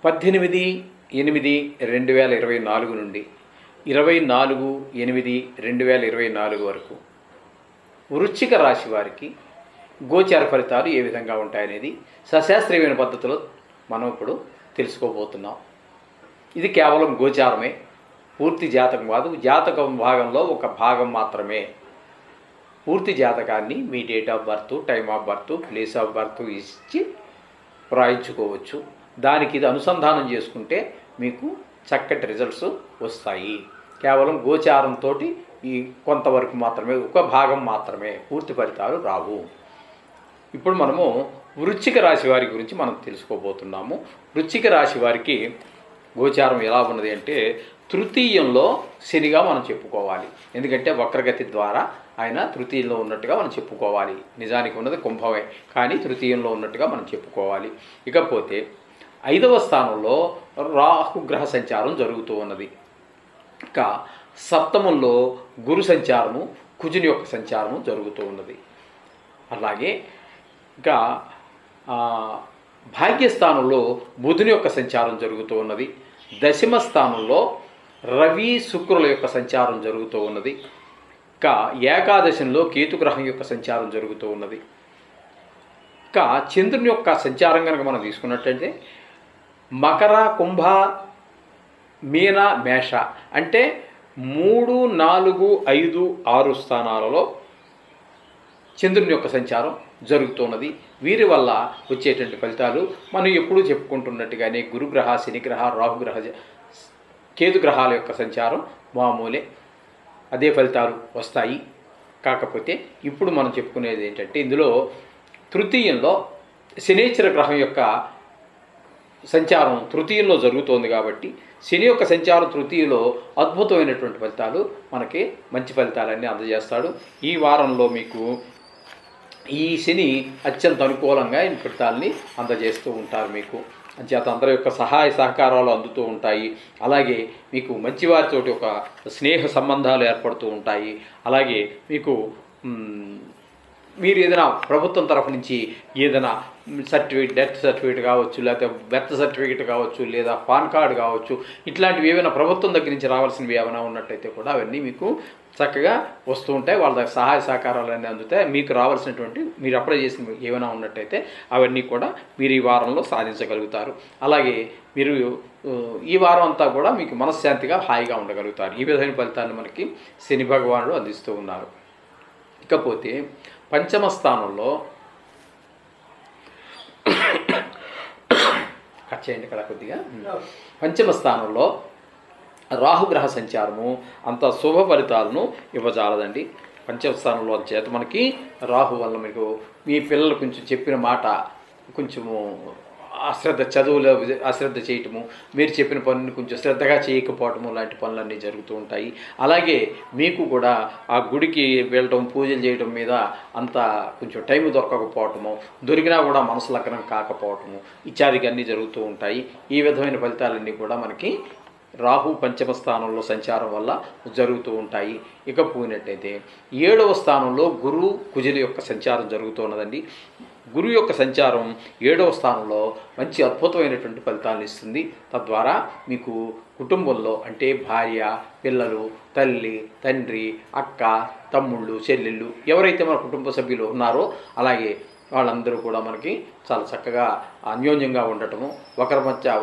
18/8/2024 నుండి 24/8/2024 వరకు వృశ్చిక రాశి వారికి గోచార ఫలితాలు ఏ విధంగా ఉంటాయనేది సశాస్త్రీయమైన పద్ధతిలో మనం ఇప్పుడు తెలుసుకోబోతున్నాం. ఇది కేవలం గోచారమే, పూర్తి జాతకం కాదు. జాతకం భాగంలో ఒక భాగం మాత్రమే. పూర్తి జాతకాన్ని మీ date of birth, time of birth, place of birth ఇచ్చి వ్రాయించుకోవచ్చు. దానికి ఇది అనుసంధానం చేసుకుంటే మీకు చక్కటి రిజల్ట్స్ వస్తాయి. కేవలం గోచారంతో ఈ కొంతవరకు మాత్రమే, ఒక భాగం మాత్రమే, పూర్తి ఫలితాలు రావు. ఇప్పుడు మనము వృశ్చిక రాశి వారి గురించి మనం తెలుసుకోబోతున్నాము. వృశ్చిక రాశి వారికి గోచారం ఎలా ఉన్నది అంటే తృతీయంలో శనిగా మనం చెప్పుకోవాలి. ఎందుకంటే వక్రగతి ద్వారా ఆయన తృతీయంలో ఉన్నట్టుగా మనం చెప్పుకోవాలి. నిజానికి ఉన్నది కుంభమే, కానీ తృతీయంలో ఉన్నట్టుగా మనం చెప్పుకోవాలి. ఇకపోతే 5వ స్థానంలో రాహుగ్రహ సంచారం జరుగుతూ ఉన్నది. ఇంకా సప్తమంలో గురు సంచారము, కుజుని యొక్క సంచారము జరుగుతూ ఉన్నది. అలాగే ఇంకా భాగ్యస్థానంలో బుధుని యొక్క సంచారం జరుగుతూ ఉన్నది. దశమ స్థానంలో రవి శుక్రుల యొక్క సంచారం జరుగుతూ ఉన్నది. ఇంకా ఏకాదశంలో కేతుగ్రహం యొక్క సంచారం జరుగుతూ ఉన్నది. ఇంకా చంద్రుని యొక్క సంచారం కనుక మనం తీసుకున్నట్లయితే మకర, కుంభ, మీన, మేష అంటే 3, 4, 5, 6 స్థానాలలో చంద్రుని యొక్క సంచారం జరుగుతున్నది. వీరి వల్ల వచ్చేటువంటి ఫలితాలు మనం ఎప్పుడూ చెప్పుకుంటున్నట్టుగానే గురుగ్రహ, శనిగ్రహ, రాహుగ్రహ, కేతుగ్రహాల యొక్క సంచారం మామూలే, అదే ఫలితాలు వస్తాయి. కాకపోతే ఇప్పుడు మనం చెప్పుకునేది ఏంటంటే ఇందులో తృతీయంలో శనీశ్వర గ్రహం యొక్క సంచారం తృతీయంలో జరుగుతోంది కాబట్టి శని యొక్క సంచారం తృతీయలో అద్భుతమైనటువంటి ఫలితాలు మనకి మంచి ఫలితాలన్నీ అందజేస్తాడు. ఈ వారంలో మీకు ఈ శని అత్యంత అనుకూలంగా ఈ ఫలితాలని అందజేస్తూ ఉంటారు. మీకు అంచేత అందరి యొక్క సహాయ సహకారాలు అందుతూ ఉంటాయి. అలాగే మీకు మంచివారితోటి ఒక స్నేహ సంబంధాలు ఏర్పడుతూ ఉంటాయి. అలాగే మీకు మీరు ఏదైనా ప్రభుత్వం తరఫు నుంచి ఏదైనా సర్టిఫికేట్, డెత్ సర్టిఫికేట్ కావచ్చు, లేకపోతే బెర్త్ సర్టిఫికేట్ కావచ్చు, లేదా పాన్ కార్డు కావచ్చు, ఇట్లాంటివి ఏమైనా ప్రభుత్వం దగ్గర నుంచి రావాల్సినవి ఏమైనా ఉన్నట్టయితే కూడా అవన్నీ మీకు చక్కగా వస్తూ ఉంటాయి. వాళ్ళ దగ్గర సహాయ సహకారాలు అన్నీ అందుతాయి. మీకు రావాల్సినటువంటి మీరు అప్లై చేసిన ఏమైనా ఉన్నట్టయితే అవన్నీ కూడా మీరు ఈ వారంలో సాధించగలుగుతారు. అలాగే మీరు ఈ వారం అంతా కూడా మీకు మనశ్శాంతిగా హాయిగా ఉండగలుగుతారు. ఈ విధమైన ఫలితాన్ని మనకి శని భగవానుడు అందిస్తూ ఉన్నారు. ఇకపోతే పంచమ స్థానంలో కట్ చేయండి ఇక్కడ కొద్దిగా. పంచమ స్థానంలో రాహుగ్రహ సంచారము అంత శుభ ఫలితాలను ఇవ్వజాలదండి. పంచమ స్థానంలో చేత మనకి రాహు వల్ల మీకు మీ పిల్లలు కొంచెం చెప్పిన మాట కొంచెము అశ్రద్ధ, చదువులో అశ్రద్ధ చేయటము, మీరు చెప్పిన పనులు కొంచెం శ్రద్ధగా చేయకపోవటము లాంటి పనులన్నీ జరుగుతూ ఉంటాయి. అలాగే మీకు కూడా ఆ గుడికి వెళ్ళటం, పూజలు చేయటం మీద అంత కొంచెం టైం దొరకకపోవటము, దొరికినా కూడా మనసు లగ్నం కాకపోవటము ఇత్యాదిగా అన్నీ జరుగుతూ ఉంటాయి. ఈ విధమైన ఫలితాలన్నీ కూడా మనకి రాహు పంచమ స్థానంలో సంచారం వల్ల జరుగుతూ ఉంటాయి. ఇక పోయినట్టయితే 7వ స్థానంలో గురు కుజుల యొక్క సంచారం జరుగుతూ ఉన్నదండి. గురువు యొక్క సంచారం 7వ స్థానంలో మంచి అద్భుతమైనటువంటి ఫలితాలను ఇస్తుంది. తద్వారా మీకు కుటుంబంలో అంటే భార్య, పిల్లలు, తల్లి, తండ్రి, అక్క, తమ్ముళ్ళు, చెల్లెళ్ళు ఎవరైతే మన కుటుంబ సభ్యులు ఉన్నారో అలాగే వాళ్ళందరూ కూడా మనకి చాలా చక్కగా అన్యోన్యంగా ఉండటము, ఒకరి మధ్య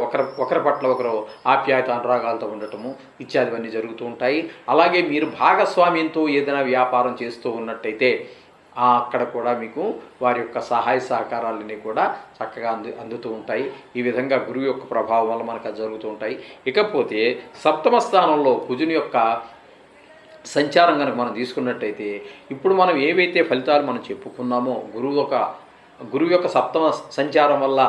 ఒకరి పట్ల ఒకరు ఆప్యాయత అనురాగాలతో ఉండటము ఇత్యాదివన్నీ జరుగుతూ ఉంటాయి. అలాగే మీరు భాగస్వామ్యంతో ఏదైనా వ్యాపారం చేస్తూ ఉన్నట్టయితే అక్కడ కూడా మీకు వారి యొక్క సహాయ సహకారాలన్నీ కూడా చక్కగా అందుతూ ఉంటాయి. ఈ విధంగా గురువు యొక్క ప్రభావం వల్ల మనకు జరుగుతూ ఉంటాయి. ఇకపోతే సప్తమ స్థానంలో కుజుని యొక్క సంచారం కనుక మనం తీసుకున్నట్టయితే ఇప్పుడు మనం ఏవైతే ఫలితాలు మనం చెప్పుకున్నామో గురువు యొక్క సప్తమ సంచారం వల్ల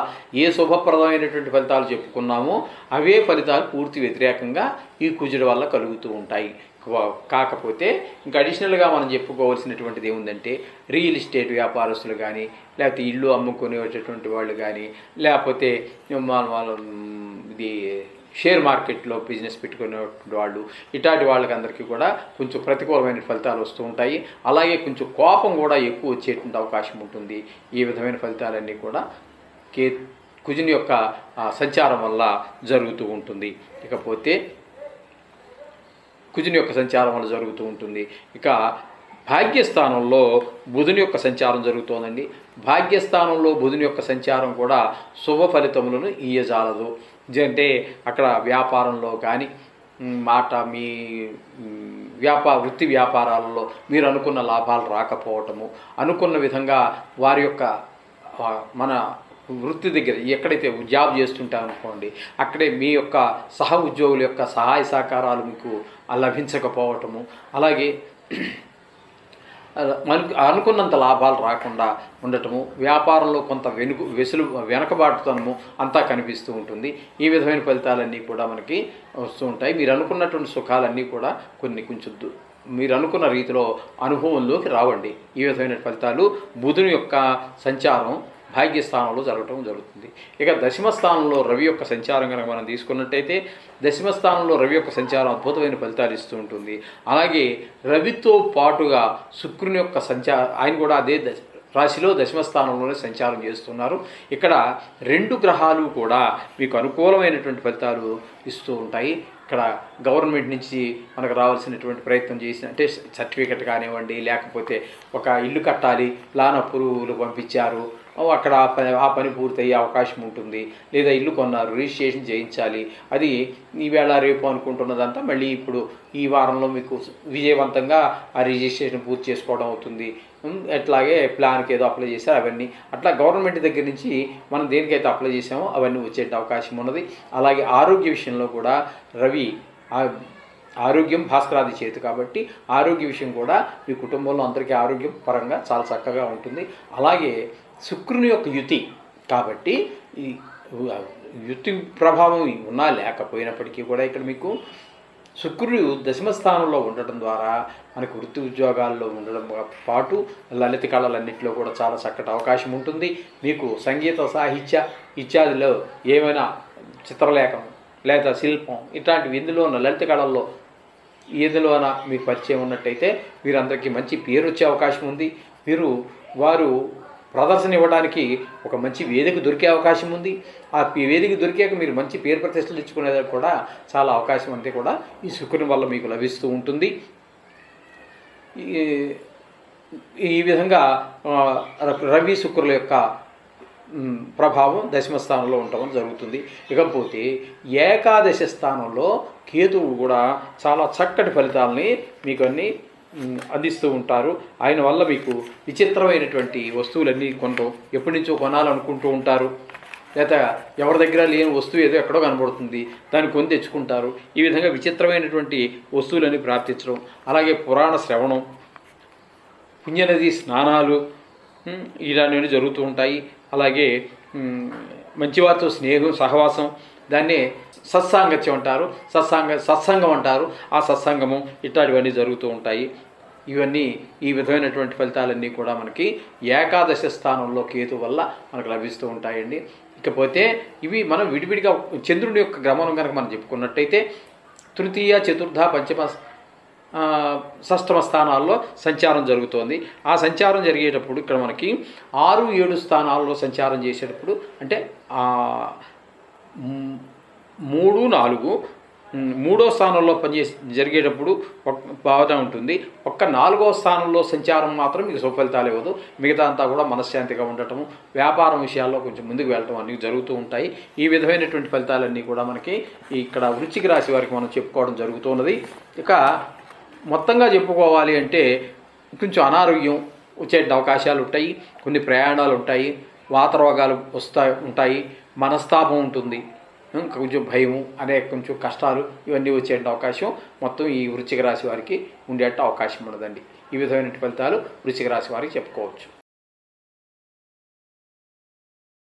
ఏ శుభప్రదమైనటువంటి ఫలితాలు చెప్పుకున్నామో అవే ఫలితాలు పూర్తి వ్యతిరేకంగా ఈ కుజుడి వల్ల కలుగుతూ ఉంటాయి. కాకపోతే ఇంకా అడిషనల్గా మనం చెప్పుకోవాల్సినటువంటిది ఏముందంటే రియల్ ఎస్టేట్ వ్యాపారస్తులు కానీ, లేకపోతే ఇల్లు అమ్ముకునేటటువంటి వాళ్ళు కానీ, లేకపోతే ఇది షేర్ మార్కెట్లో బిజినెస్ పెట్టుకునే వాళ్ళు ఇట్లాంటి వాళ్ళకి అందరికీ కూడా కొంచెం ప్రతికూలమైన ఫలితాలు వస్తూ ఉంటాయి. అలాగే కొంచెం కోపం కూడా ఎక్కువ వచ్చేటువంటి అవకాశం ఉంటుంది. ఈ విధమైన ఫలితాలన్నీ కూడా కుజుని యొక్క సంచారం వల్ల జరుగుతూ ఉంటుంది. ఇకపోతే కుజుని యొక్క సంచారం వల్ల జరుగుతూ ఉంటుంది. ఇక భాగ్యస్థానంలో బుధుని యొక్క సంచారం జరుగుతోందండి. భాగ్యస్థానంలో బుధుని యొక్క సంచారం కూడా శుభ ఫలితములను ఇయ్యజాలదు. అంటే అక్కడ వ్యాపారంలో కానీ మీ వృత్తి వ్యాపారాలలో మీరు అనుకున్న లాభాలు రాకపోవటము, అనుకున్న విధంగా వారి యొక్క మన వృత్తి దగ్గర ఎక్కడైతే జాబ్ చేస్తుంటాం అనుకోండి, అక్కడే మీ యొక్క సహ ఉద్యోగుల యొక్క సహాయ సహకారాలు మీకు లభించకపోవటము, అలాగే అనుకున్నంత లాభాలు రాకుండా ఉండటము, వ్యాపారంలో కొంత వెనకబాటుతనము అంతా కనిపిస్తూ ఉంటుంది. ఈ విధమైన ఫలితాలన్నీ కూడా మనకి వస్తూ ఉంటాయి. మీరు అనుకున్నటువంటి సుఖాలన్నీ కూడా కొంచెం మీరు అనుకున్న రీతిలో అనుభవంలోకి రావండి. ఈ విధమైన ఫలితాలు బుధుని యొక్క సంచారం భాగ్యస్థానంలో జరుగుతుంది. ఇక దశమస్థానంలో రవి యొక్క సంచారం కనుక మనం తీసుకున్నట్టయితే, దశమస్థానంలో రవి యొక్క సంచారం అద్భుతమైన ఫలితాలు ఇస్తూ ఉంటుంది. అలాగే రవితో పాటుగా శుక్రుని యొక్క ఆయన కూడా అదే రాశిలో దశమస్థానంలోనే సంచారం చేస్తున్నారు. ఇక్కడ 2 గ్రహాలు కూడా మీకు అనుకూలమైనటువంటి ఫలితాలు ఇస్తూ ఉంటాయి. ఇక్కడ గవర్నమెంట్ నుంచి మనకు రావాల్సినటువంటి ప్రయత్నం చేసిన, అంటే సర్టిఫికెట్ కానివ్వండి, లేకపోతే ఒక ఇల్లు కట్టాలి, ప్లాన్ అప్రూవల్ పంపించారు, అక్కడ ఆ పని పూర్తయ్యే అవకాశం ఉంటుంది. లేదా ఇల్లు కొన్నారు, రిజిస్ట్రేషన్ చేయించాలి, అది ఈవేళ రేపు అనుకుంటున్నదంతా మళ్ళీ ఇప్పుడు ఈ వారంలో మీకు విజయవంతంగా ఆ రిజిస్ట్రేషన్ పూర్తి చేసుకోవడం అవుతుంది. అట్లాగే ప్లాన్కి ఏదో అప్లై చేశారు అవన్నీ, అట్లా గవర్నమెంట్ దగ్గర నుంచి మనం దేనికైతే అప్లై చేసామో అవన్నీ వచ్చే అవకాశం ఉన్నది. అలాగే ఆరోగ్య విషయంలో కూడా రవి, ఆరోగ్యం భాస్కరాది చేతి కాబట్టి ఆరోగ్య విషయం కూడా మీ కుటుంబంలో అందరికీ ఆరోగ్యం పరంగా చాలా చక్కగా ఉంటుంది. అలాగే శుక్రుని యొక్క యుతి కాబట్టి ఈ యుతి ప్రభావం ఉన్నా లేకపోయినప్పటికీ కూడా ఇక్కడ మీకు శుక్రుడు దశమస్థానంలో ఉండటం ద్వారా మనకు వృత్తి ఉద్యోగాల్లో ఉండడం పాటు లలిత కళలన్నింటిలో కూడా చాలా చక్కటి అవకాశం ఉంటుంది. మీకు సంగీత సాహిత్య ఇత్యాదిలో ఏమైనా చిత్రలేఖనం లేదా శిల్పం ఇట్లాంటివి ఇందులో ఉన్న లలిత కళల్లో ఏదిలోన మీకు పరిచయం ఉన్నట్టయితే వీరందరికీ మంచి పేరు వచ్చే అవకాశం ఉంది. వారు ప్రదర్శన ఇవ్వడానికి ఒక మంచి వేదిక దొరికే అవకాశం ఉంది. ఆ వేదిక దొరికాక మీరు మంచి పేరు ప్రతిష్టలు ఇచ్చుకునేది కూడా చాలా అవకాశం అంతే కూడా ఈ శుక్రుని వల్ల మీకు లభిస్తూ ఉంటుంది. ఈ విధంగా రవి శుక్రుల యొక్క ప్రభావం దశమస్థానంలో ఉండటం జరుగుతుంది. ఇకపోతే ఏకాదశ స్థానంలో కేతువు కూడా చాలా చక్కటి ఫలితాలని మీకు అన్నీ అందిస్తూ ఉంటారు. ఆయన వల్ల మీకు విచిత్రమైనటువంటి వస్తువులన్నీ ఎప్పటి నుంచో కొనాలనుకుంటూ ఉంటారు, లేదా ఎవరి దగ్గర లేని వస్తువు ఏదో ఎక్కడో కనబడుతుంది, దాన్ని కొని తెచ్చుకుంటారు. ఈ విధంగా విచిత్రమైనటువంటి వస్తువులన్నీ ప్రాప్తించడం, అలాగే పురాణ శ్రవణం, పుణ్యనది స్నానాలు ఇలాంటివన్నీ జరుగుతూ ఉంటాయి. అలాగే మంచివారితో స్నేహం, సహవాసం, దాన్నే సత్సాంగత్యం అంటారు, సత్సంగం అంటారు. ఆ సత్సంగము ఇట్లాంటివన్నీ జరుగుతూ ఉంటాయి. ఇవన్నీ ఈ విధమైనటువంటి ఫలితాలన్నీ కూడా మనకి ఏకాదశ స్థానంలో కేతు వల్ల మనకు లభిస్తూ ఉంటాయండి. ఇకపోతే ఇవి మనం విడివిడిగా చంద్రుడి యొక్క గమనం కనుక మనం చెప్పుకున్నట్టయితే తృతీయ, చతుర్థ, పంచమ, షష్టమ స్థానాల్లో సంచారం జరుగుతోంది. ఆ సంచారం జరిగేటప్పుడు ఇక్కడ మనకి 6, 7 స్థానాల్లో సంచారం చేసేటప్పుడు, అంటే 3, 4 మూడో స్థానంలో జరిగేటప్పుడు బాగా ఉంటుంది. ఒక్క 4వ స్థానంలో సంచారం మాత్రం మీకు సుఫలితాలు ఇవ్వదు. మిగతా అంతా కూడా మనశ్శాంతిగా ఉండటము, వ్యాపారం విషయాల్లో కొంచెం ముందుకు వెళ్ళటం అన్నీ జరుగుతూ ఉంటాయి. ఈ విధమైనటువంటి ఫలితాలన్నీ కూడా మనకి ఇక్కడ వృశ్చిక రాశి వారికి మనం చెప్పుకోవడం జరుగుతున్నది. ఇక మొత్తంగా చెప్పుకోవాలి అంటే కొంచెం అనారోగ్యం వచ్చే అవకాశాలు ఉంటాయి, కొన్ని ప్రయాణాలు ఉంటాయి, వాత రోగాలు ఉంటాయి, మనస్తాపం ఉంటుంది, కొంచెం భయము అనే కొంచెం కష్టాలు ఇవన్నీ వచ్చే అవకాశం మొత్తం ఈ వృశ్చిక రాశి వారికి ఉండేట అవకాశం ఉండదండి. ఈ విధమైన ఫలితాలు వృశ్చిక రాశి వారికి చెప్పుకోవచ్చు.